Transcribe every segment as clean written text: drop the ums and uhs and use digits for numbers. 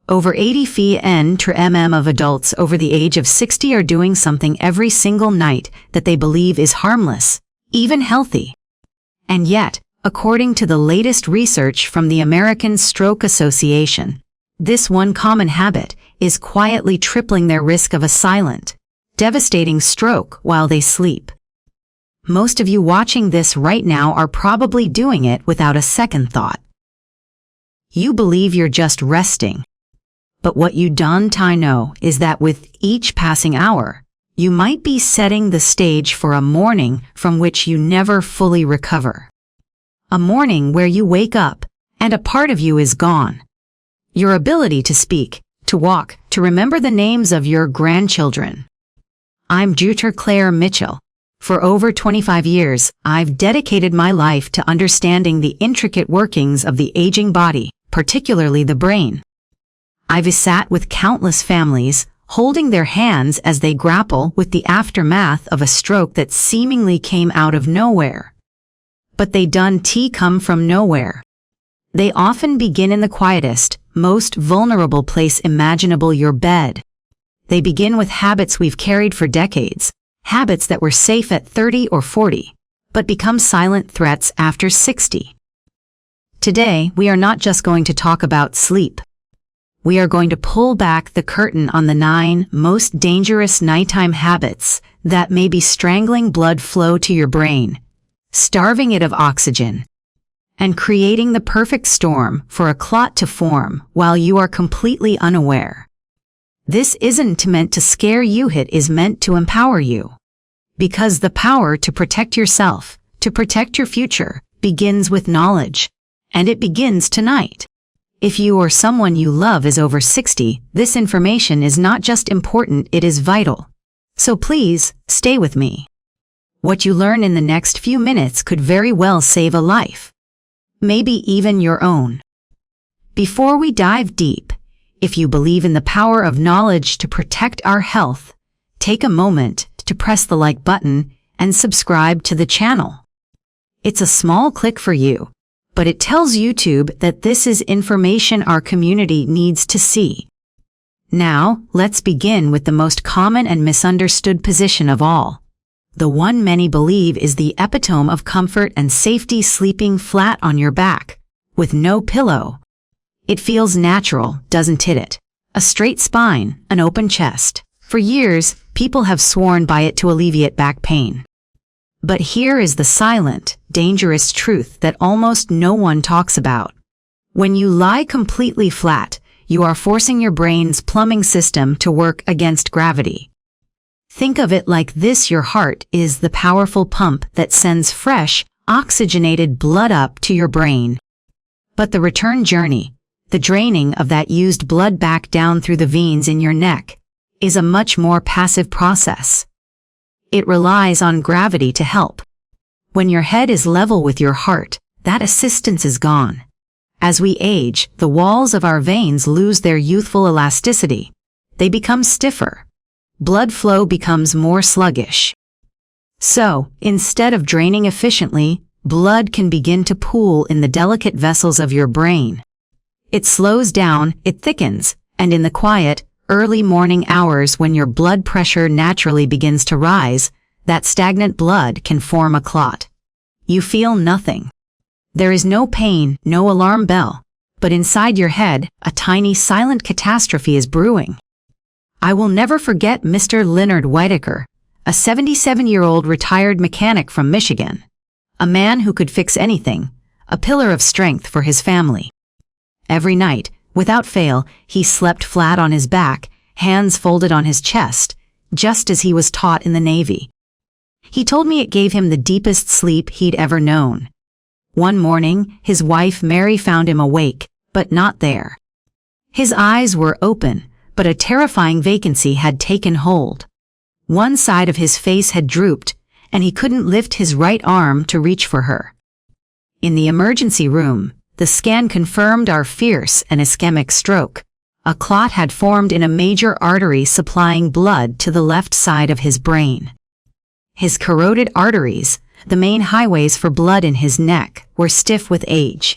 Over 80% of adults over the age of 60 are doing something every single night that they believe is harmless, even healthy. And yet, according to the latest research from the American Stroke Association, this one common habit is quietly tripling their risk of a silent, devastating stroke while they sleep. Most of you watching this right now are probably doing it without a second thought. You believe you're just resting. But what you don't know is that with each passing hour, you might be setting the stage for a morning from which you never fully recover. A morning where you wake up and a part of you is gone. Your ability to speak, to walk, to remember the names of your grandchildren. I'm Dr. Claire Mitchell. For over 25 years, I've dedicated my life to understanding the intricate workings of the aging body, particularly the brain. I've sat with countless families, holding their hands as they grapple with the aftermath of a stroke that seemingly came out of nowhere. But they don't come from nowhere. They often begin in the quietest, most vulnerable place imaginable, your bed. They begin with habits we've carried for decades, habits that were safe at 30 or 40, but become silent threats after 60. Today, we are not just going to talk about sleep. We are going to pull back the curtain on the 9 most dangerous nighttime habits that may be strangling blood flow to your brain, starving it of oxygen, and creating the perfect storm for a clot to form while you are completely unaware. This isn't meant to scare you, it is meant to empower you. Because the power to protect yourself, to protect your future, begins with knowledge. And it begins tonight. If you or someone you love is over 60, this information is not just important, it is vital. So please, stay with me. What you learn in the next few minutes could very well save a life. Maybe even your own. Before we dive deep, if you believe in the power of knowledge to protect our health, take a moment to press the like button and subscribe to the channel. It's a small click for you, but it tells YouTube that this is information our community needs to see. Now, let's begin with the most common and misunderstood position of all. The one many believe is the epitome of comfort and safety: sleeping flat on your back, with no pillow. It feels natural, doesn't it? A straight spine, an open chest. For years, people have sworn by it to alleviate back pain. But here is the silent, dangerous truth that almost no one talks about. When you lie completely flat, you are forcing your brain's plumbing system to work against gravity. Think of it like this: your heart is the powerful pump that sends fresh, oxygenated blood up to your brain. But the return journey, the draining of that used blood back down through the veins in your neck, is a much more passive process. It relies on gravity to help. When your head is level with your heart, that assistance is gone. As we age, the walls of our veins lose their youthful elasticity. They become stiffer. Blood flow becomes more sluggish. So, instead of draining efficiently, blood can begin to pool in the delicate vessels of your brain. It slows down, it thickens, and in the quiet, early morning hours when your blood pressure naturally begins to rise, that stagnant blood can form a clot. You feel nothing. There is no pain, no alarm bell, but inside your head, a tiny silent catastrophe is brewing. I will never forget Mr. Leonard Whitaker, a 77-year-old retired mechanic from Michigan, a man who could fix anything, a pillar of strength for his family. Every night, without fail, he slept flat on his back, hands folded on his chest, just as he was taught in the Navy. He told me it gave him the deepest sleep he'd ever known. One morning, his wife Mary found him awake, but not there. His eyes were open, but a terrifying vacancy had taken hold. One side of his face had drooped, and he couldn't lift his right arm to reach for her. In the emergency room, the scan confirmed our fierce and ischemic stroke. A clot had formed in a major artery supplying blood to the left side of his brain. His carotid arteries, the main highways for blood in his neck, were stiff with age.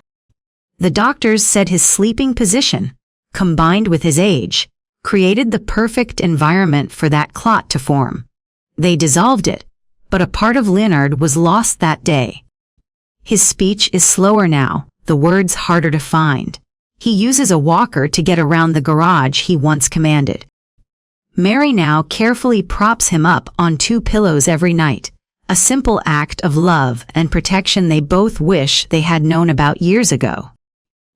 The doctors said his sleeping position, combined with his age, created the perfect environment for that clot to form. They dissolved it, but a part of Leonard was lost that day. His speech is slower now, the words harder to find. He uses a walker to get around the garage he once commanded. Mary now carefully props him up on 2 pillows every night, a simple act of love and protection they both wish they had known about years ago.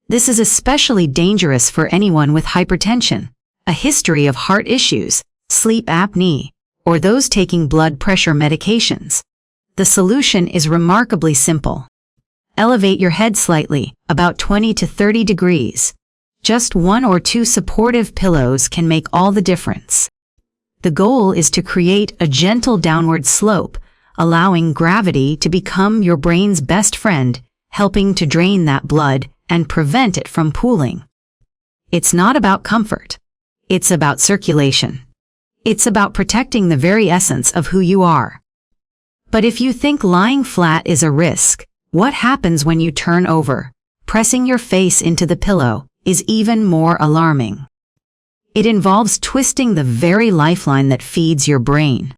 This is especially dangerous for anyone with hypertension, a history of heart issues, sleep apnea, or those taking blood pressure medications. The solution is remarkably simple. Elevate your head slightly, about 20 to 30 degrees. Just 1 or 2 supportive pillows can make all the difference. The goal is to create a gentle downward slope, allowing gravity to become your brain's best friend, helping to drain that blood and prevent it from pooling. It's not about comfort. It's about circulation. It's about protecting the very essence of who you are. But if you think lying flat is a risk, what happens when you turn over? Pressing your face into the pillow is even more alarming. It involves twisting the very lifeline that feeds your brain.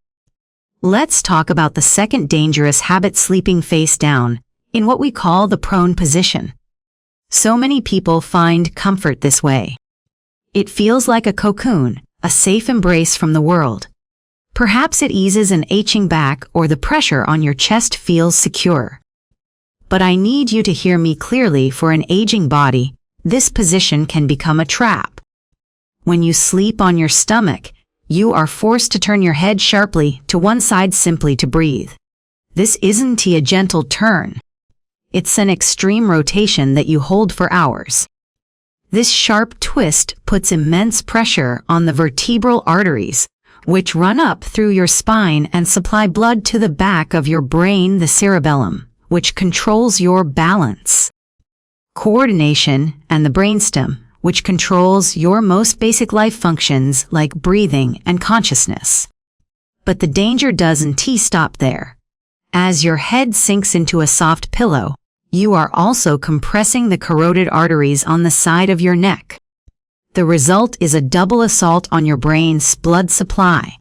Let's talk about the second dangerous habit: sleeping face down, in what we call the prone position. So many people find comfort this way. It feels like a cocoon, a safe embrace from the world. Perhaps it eases an aching back or the pressure on your chest feels secure. But I need you to hear me clearly: for an aging body, this position can become a trap. When you sleep on your stomach, you are forced to turn your head sharply to one side simply to breathe. This isn't a gentle turn. It's an extreme rotation that you hold for hours. This sharp twist puts immense pressure on the vertebral arteries, which run up through your spine and supply blood to the back of your brain, the cerebellum, which controls your balance, coordination, and the brainstem, which controls your most basic life functions like breathing and consciousness. But the danger doesn't stop there. As your head sinks into a soft pillow, you are also compressing the carotid arteries on the side of your neck. The result is a double assault on your brain's blood supply.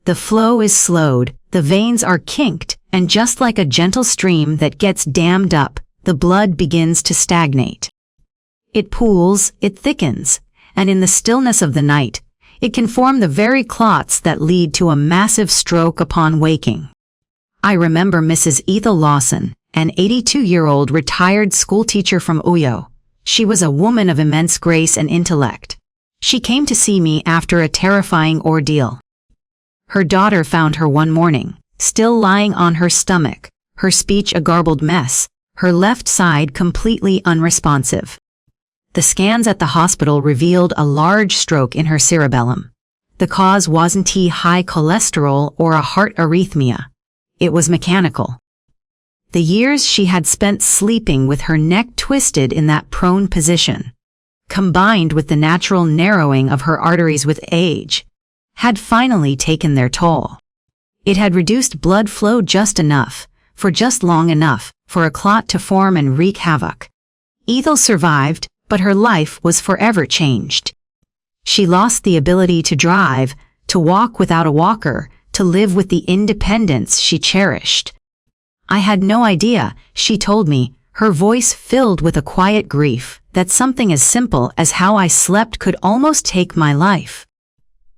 The flow is slowed, the veins are kinked, and just like a gentle stream that gets dammed up, the blood begins to stagnate. It pools, it thickens, and in the stillness of the night, it can form the very clots that lead to a massive stroke upon waking. I remember Mrs. Ethel Lawson, an 82-year-old retired schoolteacher from Uyo. She was a woman of immense grace and intellect. She came to see me after a terrifying ordeal. Her daughter found her one morning, still lying on her stomach, her speech a garbled mess, her left side completely unresponsive. The scans at the hospital revealed a large stroke in her cerebellum. The cause wasn't high cholesterol or a heart arrhythmia. It was mechanical. The years she had spent sleeping with her neck twisted in that prone position, combined with the natural narrowing of her arteries with age, had finally taken their toll. It had reduced blood flow just enough, for just long enough, for a clot to form and wreak havoc. Ethel survived, but her life was forever changed. She lost the ability to drive, to walk without a walker, to live with the independence she cherished. I had no idea, she told me, her voice filled with a quiet grief, that something as simple as how I slept could almost take my life.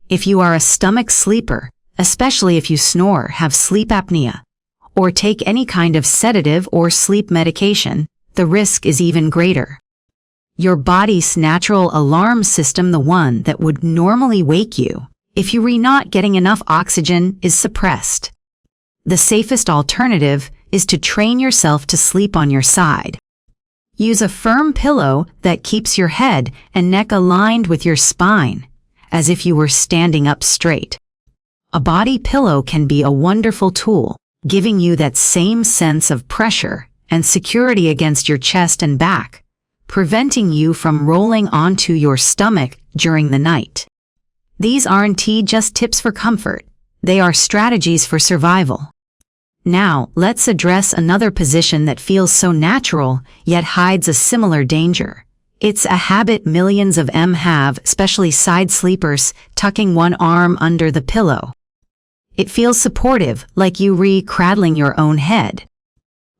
If you are a stomach sleeper, especially if you snore, have sleep apnea, or take any kind of sedative or sleep medication, the risk is even greater. Your body's natural alarm system, the one that would normally wake you if you were not getting enough oxygen, is suppressed. The safest alternative is to train yourself to sleep on your side. Use a firm pillow that keeps your head and neck aligned with your spine, as if you were standing up straight. A body pillow can be a wonderful tool, giving you that same sense of pressure and security against your chest and back, preventing you from rolling onto your stomach during the night. These aren't just tips for comfort, they are strategies for survival. Now, let's address another position that feels so natural, yet hides a similar danger. It's a habit millions of them have, especially side sleepers, tucking one arm under the pillow. It feels supportive, like you cradling your own head.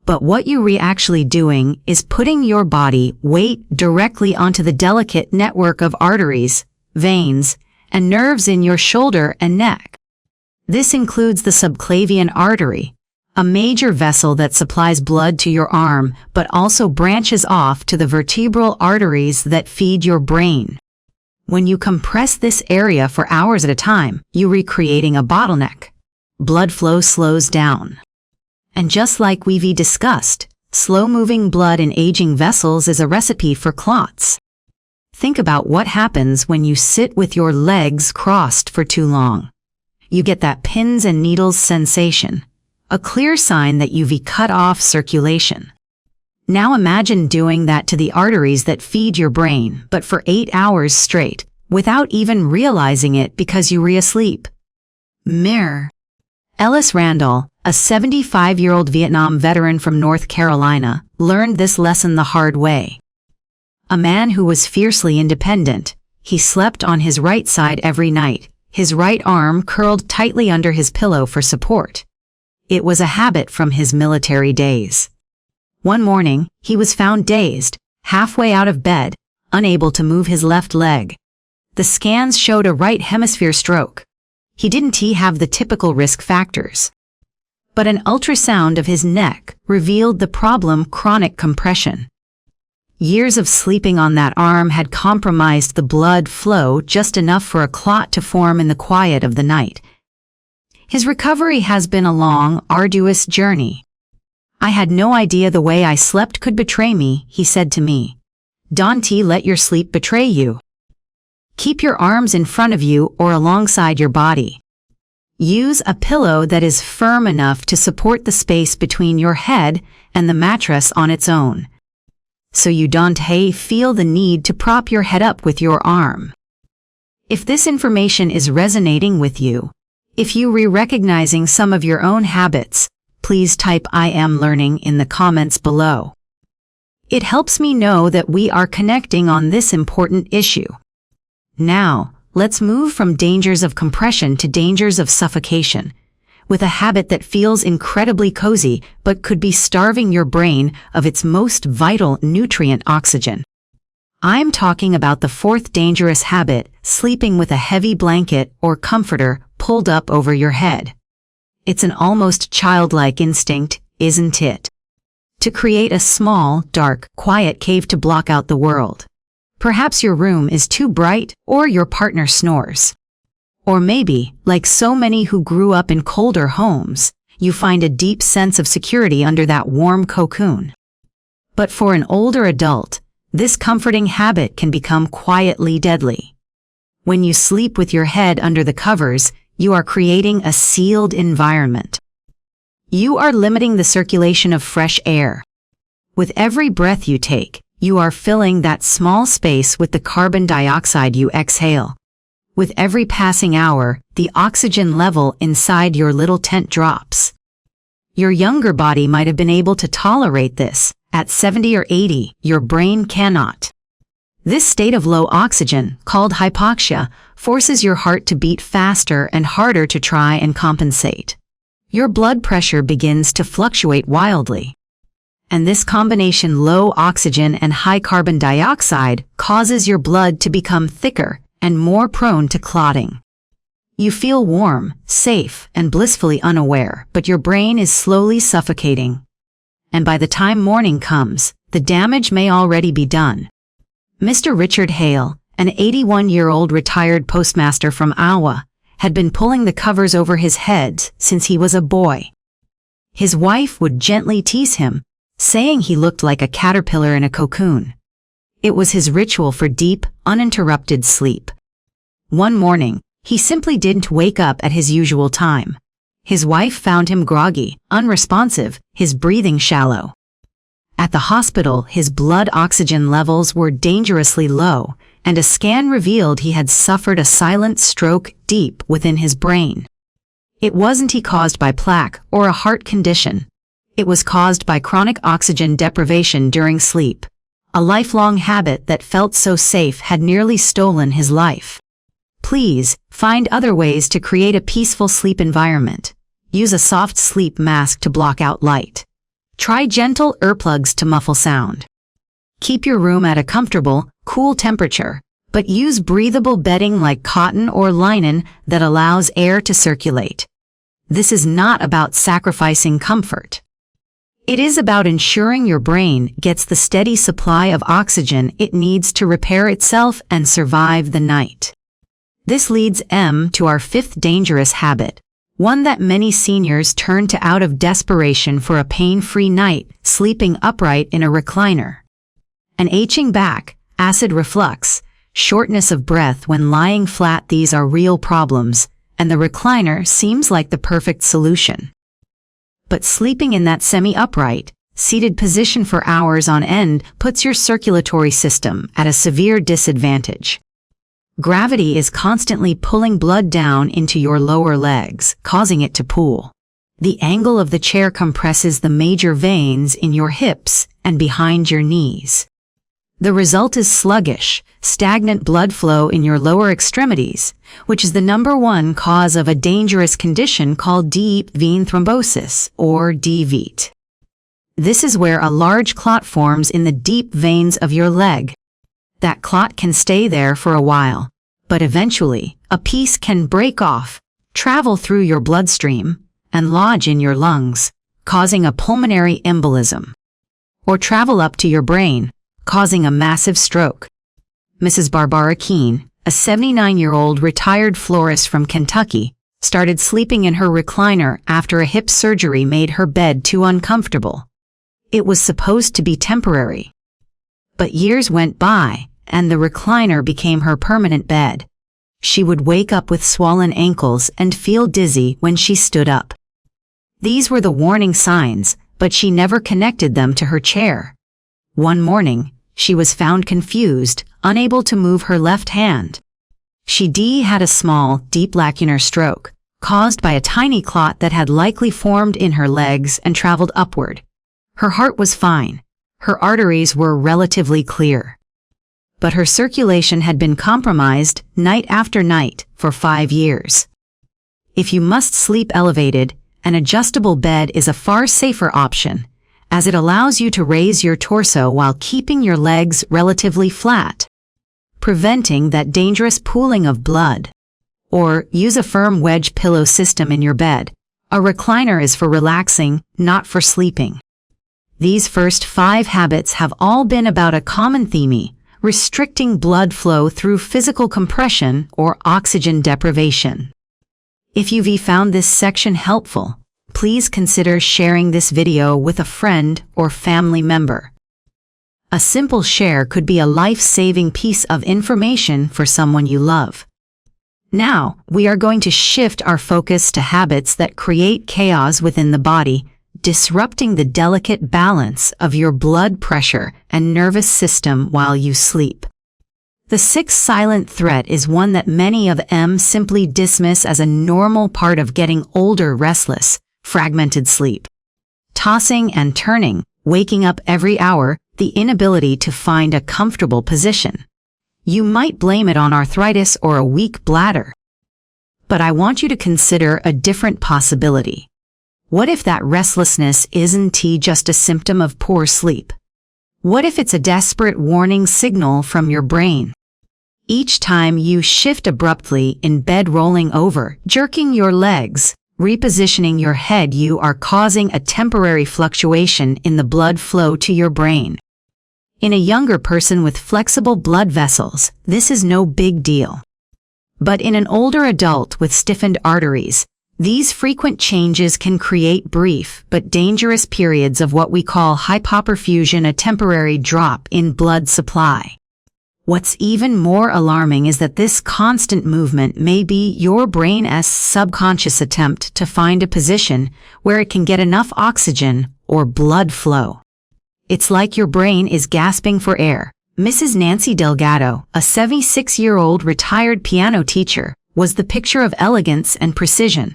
But what you actually doing is putting your body weight directly onto the delicate network of arteries, veins, and nerves in your shoulder and neck. This includes the subclavian artery, a major vessel that supplies blood to your arm but also branches off to the vertebral arteries that feed your brain. When you compress this area for hours at a time, you're creating a bottleneck. Blood flow slows down. And just like we've discussed, slow-moving blood in aging vessels is a recipe for clots. Think about what happens when you sit with your legs crossed for too long. You get that pins and needles sensation, a clear sign that you've cut off circulation. Now imagine doing that to the arteries that feed your brain, but for 8 hours straight, without even realizing it because you're asleep. Mirror. Ellis Randall, a 75-year-old Vietnam veteran from North Carolina, learned this lesson the hard way. A man who was fiercely independent, he slept on his right side every night, his right arm curled tightly under his pillow for support. It was a habit from his military days. One morning, he was found dazed, halfway out of bed, unable to move his left leg. The scans showed a right hemisphere stroke. He didn't have the typical risk factors. But an ultrasound of his neck revealed the problem: chronic compression. Years of sleeping on that arm had compromised the blood flow just enough for a clot to form in the quiet of the night. His recovery has been a long, arduous journey. "I had no idea the way I slept could betray me," he said to me. "Don't let your sleep betray you. Keep your arms in front of you or alongside your body. Use a pillow that is firm enough to support the space between your head and the mattress on its own, so you don't feel the need to prop your head up with your arm." If this information is resonating with you, if you're recognizing some of your own habits, please type "I am learning" in the comments below. It helps me know that we are connecting on this important issue. Now, let's move from dangers of compression to dangers of suffocation, with a habit that feels incredibly cozy but could be starving your brain of its most vital nutrient, oxygen. I'm talking about the fourth dangerous habit: sleeping with a heavy blanket or comforter pulled up over your head. It's an almost childlike instinct, isn't it? To create a small, dark, quiet cave to block out the world. Perhaps your room is too bright, or your partner snores. Or maybe, like so many who grew up in colder homes, you find a deep sense of security under that warm cocoon. But for an older adult, this comforting habit can become quietly deadly. When you sleep with your head under the covers, you are creating a sealed environment. You are limiting the circulation of fresh air. With every breath you take, you are filling that small space with the carbon dioxide you exhale. With every passing hour, the oxygen level inside your little tent drops. Your younger body might have been able to tolerate this. At 70 or 80, your brain cannot. This state of low oxygen, called hypoxia, forces your heart to beat faster and harder to try and compensate. Your blood pressure begins to fluctuate wildly. And this combination, low oxygen and high carbon dioxide, causes your blood to become thicker and more prone to clotting. You feel warm, safe, and blissfully unaware, but your brain is slowly suffocating. And by the time morning comes, the damage may already be done. Mr. Richard Hale, an 81-year-old retired postmaster from Iowa, had been pulling the covers over his head since he was a boy. His wife would gently tease him, saying he looked like a caterpillar in a cocoon. It was his ritual for deep, uninterrupted sleep. One morning, he simply didn't wake up at his usual time. His wife found him groggy, unresponsive, his breathing shallow. At the hospital, his blood oxygen levels were dangerously low, and a scan revealed he had suffered a silent stroke deep within his brain. It wasn't caused by plaque or a heart condition. It was caused by chronic oxygen deprivation during sleep, A lifelong habit that felt so safe had nearly stolen his life. Please, find other ways to create a peaceful sleep environment. Use a soft sleep mask to block out light. Try gentle earplugs to muffle sound. Keep your room at a comfortable, cool temperature, but use breathable bedding like cotton or linen that allows air to circulate. This is not about sacrificing comfort. It is about ensuring your brain gets the steady supply of oxygen it needs to repair itself and survive the night. This leads to our fifth dangerous habit, one that many seniors turn to out of desperation for a pain-free night, sleeping upright in a recliner. An aching back, acid reflux, shortness of breath when lying flat, these are real problems, and the recliner seems like the perfect solution. But sleeping in that semi-upright, seated position for hours on end puts your circulatory system at a severe disadvantage. Gravity is constantly pulling blood down into your lower legs, causing it to pool. The angle of the chair compresses the major veins in your hips and behind your knees. The result is sluggish, stagnant blood flow in your lower extremities, which is the #1 cause of a dangerous condition called deep vein thrombosis, or DVT. This is where a large clot forms in the deep veins of your leg. That clot can stay there for a while, but eventually, a piece can break off, travel through your bloodstream, and lodge in your lungs, causing a pulmonary embolism. Or travel up to your brain, causing a massive stroke. Mrs. Barbara Keene, a 79-year-old retired florist from Kentucky, started sleeping in her recliner after a hip surgery made her bed too uncomfortable. It was supposed to be temporary. But years went by, and the recliner became her permanent bed. She would wake up with swollen ankles and feel dizzy when she stood up. These were the warning signs, but she never connected them to her chair. One morning, she was found confused, unable to move her left hand. She had a small, deep lacunar stroke, caused by a tiny clot that had likely formed in her legs and traveled upward. Her heart was fine. Her arteries were relatively clear. But her circulation had been compromised night after night for 5 years. If you must sleep elevated, an adjustable bed is a far safer option, as it allows you to raise your torso while keeping your legs relatively flat, preventing that dangerous pooling of blood. Or use a firm wedge pillow system in your bed. A recliner is for relaxing, not for sleeping. These first 5 habits have all been about a common theme: restricting blood flow through physical compression or oxygen deprivation. If you've found this section helpful, please consider sharing this video with a friend or family member. A simple share could be a life-saving piece of information for someone you love. Now, we are going to shift our focus to habits that create chaos within the body, disrupting the delicate balance of your blood pressure and nervous system while you sleep. The 6th silent threat is one that many of them simply dismiss as a normal part of getting older: restless, fragmented sleep. Tossing and turning, waking up every hour, the inability to find a comfortable position. You might blame it on arthritis or a weak bladder. But I want you to consider a different possibility. What if that restlessness isn't just a symptom of poor sleep? What if it's a desperate warning signal from your brain? Each time you shift abruptly in bed, rolling over, jerking your legs, repositioning your head, you are causing a temporary fluctuation in the blood flow to your brain. In a younger person with flexible blood vessels, this is no big deal. But in an older adult with stiffened arteries, these frequent changes can create brief but dangerous periods of what we call hypoperfusion, a temporary drop in blood supply. What's even more alarming is that this constant movement may be your brain's subconscious attempt to find a position where it can get enough oxygen or blood flow. It's like your brain is gasping for air. Mrs. Nancy Delgado, a 76-year-old retired piano teacher, was the picture of elegance and precision.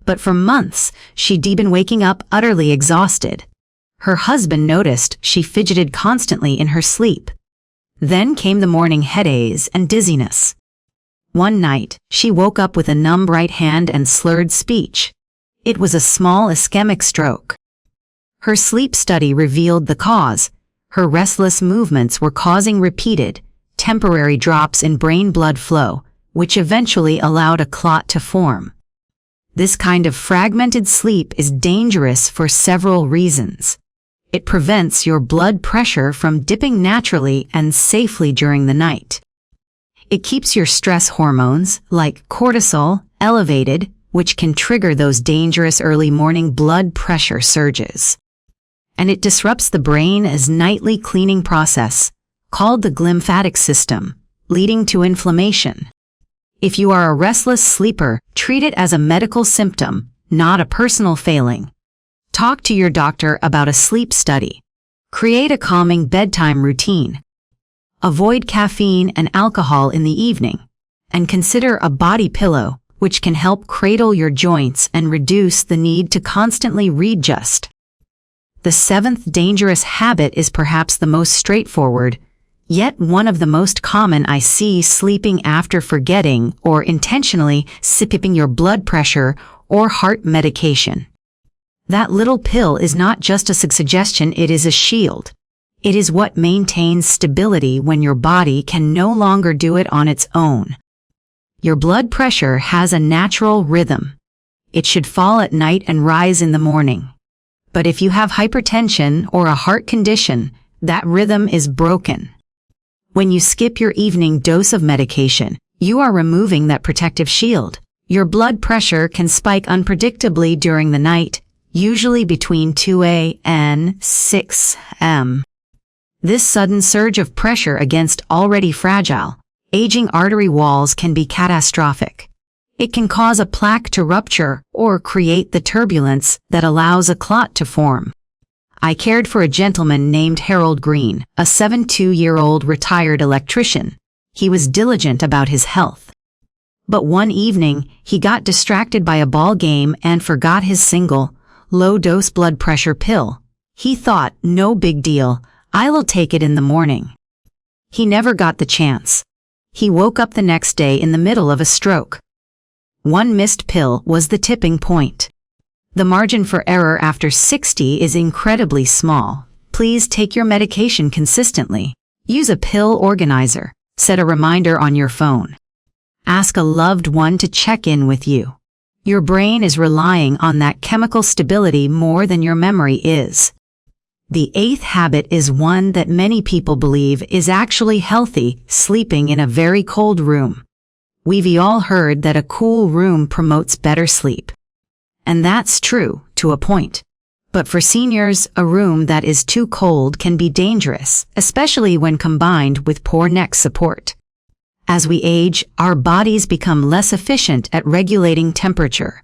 But for months, she'd been waking up utterly exhausted. Her husband noticed she fidgeted constantly in her sleep. Then came the morning headaches and dizziness. One night, she woke up with a numb right hand and slurred speech. It was a small ischemic stroke. Her sleep study revealed the cause. Her restless movements were causing repeated, temporary drops in brain blood flow, which eventually allowed a clot to form. This kind of fragmented sleep is dangerous for several reasons. It prevents your blood pressure from dipping naturally and safely during the night. It keeps your stress hormones, like cortisol, elevated, which can trigger those dangerous early morning blood pressure surges. And it disrupts the brain's nightly cleaning process, called the glymphatic system, leading to inflammation. If you are a restless sleeper, treat it as a medical symptom, not a personal failing. Talk to your doctor about a sleep study. Create a calming bedtime routine. Avoid caffeine and alcohol in the evening. And consider a body pillow, which can help cradle your joints and reduce the need to constantly readjust. The seventh dangerous habit is perhaps the most straightforward, yet one of the most common. I see sleeping after forgetting or intentionally skipping your blood pressure or heart medication. That little pill is not just a suggestion, it is a shield. It is what maintains stability when your body can no longer do it on its own. Your blood pressure has a natural rhythm. It should fall at night and rise in the morning. But if you have hypertension or a heart condition, that rhythm is broken. When you skip your evening dose of medication, you are removing that protective shield. Your blood pressure can spike unpredictably during the night, usually between 2 a.m. and 6 a.m. This sudden surge of pressure against already fragile, aging artery walls can be catastrophic. It can cause a plaque to rupture or create the turbulence that allows a clot to form. I cared for a gentleman named Harold Green, a 72-year-old retired electrician. He was diligent about his health. But one evening, he got distracted by a ball game and forgot his single, low-dose blood pressure pill. He thought, no big deal, I'll take it in the morning. He never got the chance. He woke up the next day in the middle of a stroke. One missed pill was the tipping point. The margin for error after 60 is incredibly small. Please take your medication consistently. Use a pill organizer. Set a reminder on your phone. Ask a loved one to check in with you. Your brain is relying on that chemical stability more than your memory is. The eighth habit is one that many people believe is actually healthy: sleeping in a very cold room. We've all heard that a cool room promotes better sleep. And that's true, to a point. But for seniors, a room that is too cold can be dangerous, especially when combined with poor neck support. As we age, our bodies become less efficient at regulating temperature.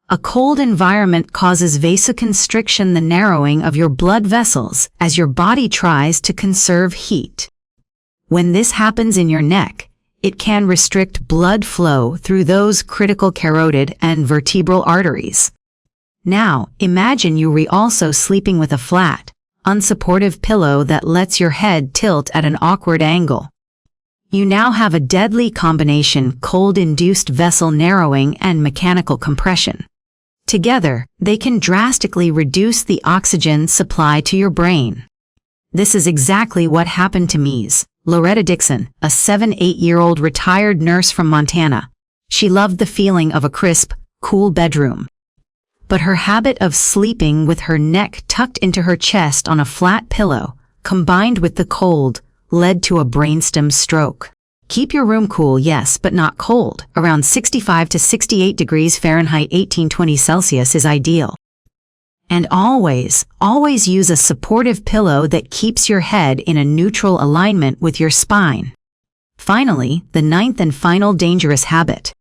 A cold environment causes vasoconstriction, the narrowing of your blood vessels, as your body tries to conserve heat. When this happens in your neck, it can restrict blood flow through those critical carotid and vertebral arteries. Now, imagine you're also sleeping with a flat, unsupportive pillow that lets your head tilt at an awkward angle. You now have a deadly combination: cold-induced vessel narrowing and mechanical compression. Together, they can drastically reduce the oxygen supply to your brain. This is exactly what happened to Ms. Loretta Dixon, a 78-year-old retired nurse from Montana. She loved the feeling of a crisp, cool bedroom. But her habit of sleeping with her neck tucked into her chest on a flat pillow, combined with the cold, led to a brainstem stroke. Keep your room cool, yes, but not cold. Around 65 to 68 degrees Fahrenheit, 1820 Celsius is ideal. And always use a supportive pillow that keeps your head in a neutral alignment with your spine. Finally, the ninth and final dangerous habit.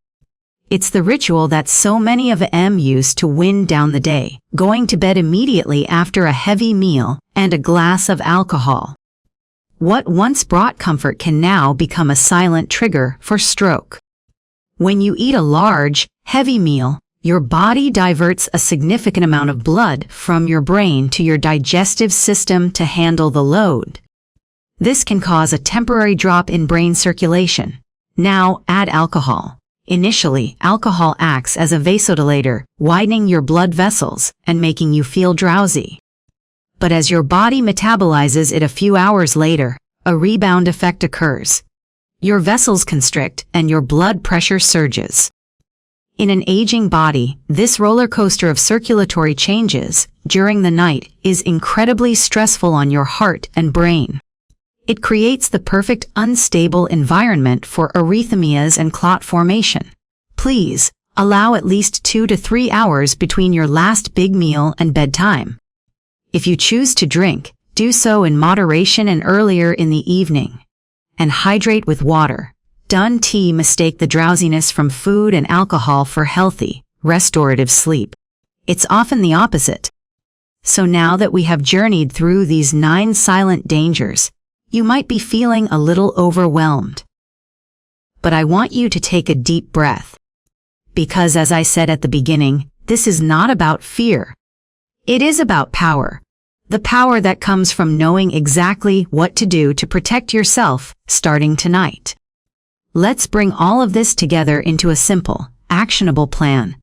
It's the ritual that so many of them use to wind down the day: going to bed immediately after a heavy meal and a glass of alcohol. What once brought comfort can now become a silent trigger for stroke. When you eat a large, heavy meal, Your body diverts a significant amount of blood from your brain to your digestive system to handle the load. This can cause a temporary drop in brain circulation. Now, add alcohol. Initially, alcohol acts as a vasodilator, widening your blood vessels and making you feel drowsy. But as your body metabolizes it a few hours later, a rebound effect occurs. Your vessels constrict and your blood pressure surges. In an aging body, this roller coaster of circulatory changes during the night is incredibly stressful on your heart and brain. It creates the perfect unstable environment for arrhythmias and clot formation. Please, allow at least 2 to 3 hours between your last big meal and bedtime. If you choose to drink, do so in moderation and earlier in the evening. And hydrate with water. Done tea mistake the drowsiness from food and alcohol for healthy, restorative sleep. It's often the opposite. So now that we have journeyed through these 9 silent dangers, you might be feeling a little overwhelmed. But I want you to take a deep breath. Because as I said at the beginning, this is not about fear. It is about power. The power that comes from knowing exactly what to do to protect yourself starting tonight. Let's bring all of this together into a simple, actionable plan.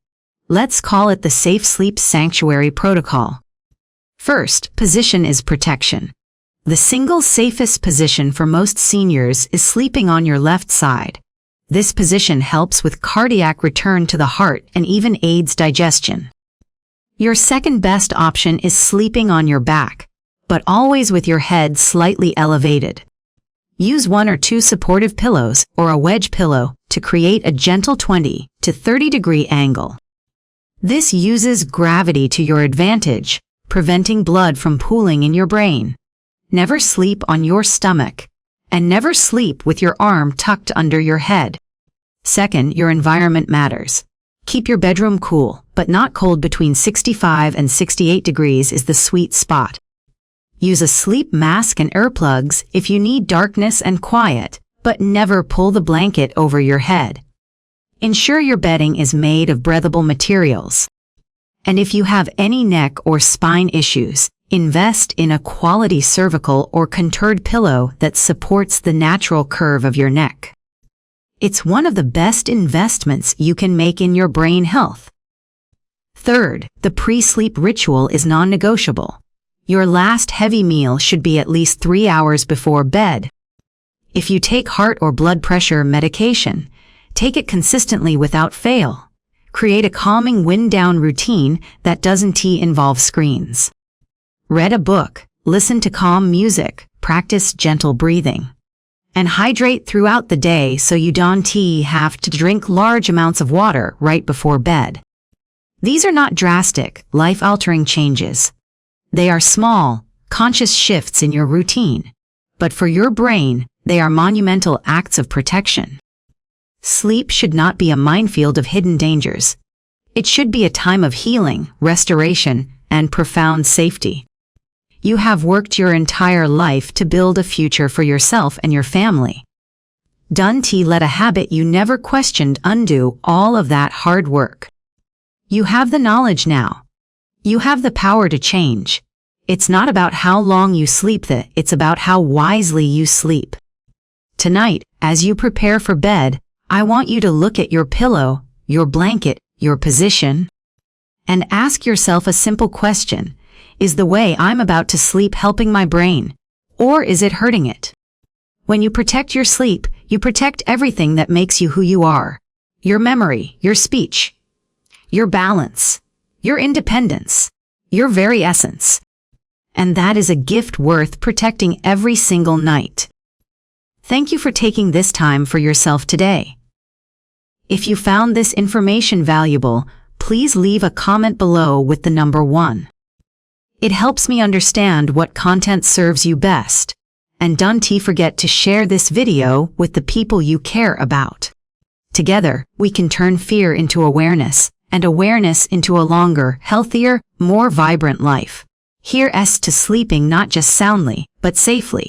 Let's call it the Safe Sleep Sanctuary Protocol. First, position is protection. The single safest position for most seniors is sleeping on your left side. This position helps with cardiac return to the heart and even aids digestion. Your second best option is sleeping on your back, but always with your head slightly elevated. Use 1 or 2 supportive pillows or a wedge pillow to create a gentle 20 to 30 degree angle. This uses gravity to your advantage, preventing blood from pooling in your brain. Never sleep on your stomach, and never sleep with your arm tucked under your head. Second, your environment matters. Keep your bedroom cool, but not cold. Between 65 and 68 degrees is the sweet spot. Use a sleep mask and earplugs if you need darkness and quiet, but never pull the blanket over your head. Ensure your bedding is made of breathable materials. And if you have any neck or spine issues, invest in a quality cervical or contoured pillow that supports the natural curve of your neck. It's one of the best investments you can make in your brain health. Third, the pre-sleep ritual is non-negotiable. Your last heavy meal should be at least 3 hours before bed. If you take heart or blood pressure medication, take it consistently without fail. Create a calming wind-down routine that doesn't involve screens. Read a book, listen to calm music, practice gentle breathing. And hydrate throughout the day so you don't have to drink large amounts of water right before bed. These are not drastic, life-altering changes. They are small, conscious shifts in your routine. But for your brain, they are monumental acts of protection. Sleep should not be a minefield of hidden dangers. It should be a time of healing, restoration, and profound safety. You have worked your entire life to build a future for yourself and your family. Don't let a habit you never questioned undo all of that hard work. You have the knowledge now. You have the power to change. It's not about how long you sleep, it's about how wisely you sleep. Tonight, as you prepare for bed, I want you to look at your pillow, your blanket, your position, and ask yourself a simple question. Is the way I'm about to sleep helping my brain, or is it hurting it? When you protect your sleep, you protect everything that makes you who you are. Your memory, your speech, your balance, your independence, your very essence. And that is a gift worth protecting every single night. Thank you for taking this time for yourself today. If you found this information valuable, please leave a comment below with the number 1. It helps me understand what content serves you best. And don't forget to share this video with the people you care about. Together, we can turn fear into awareness, and awareness into a longer, healthier, more vibrant life. Here's to sleeping not just soundly, but safely.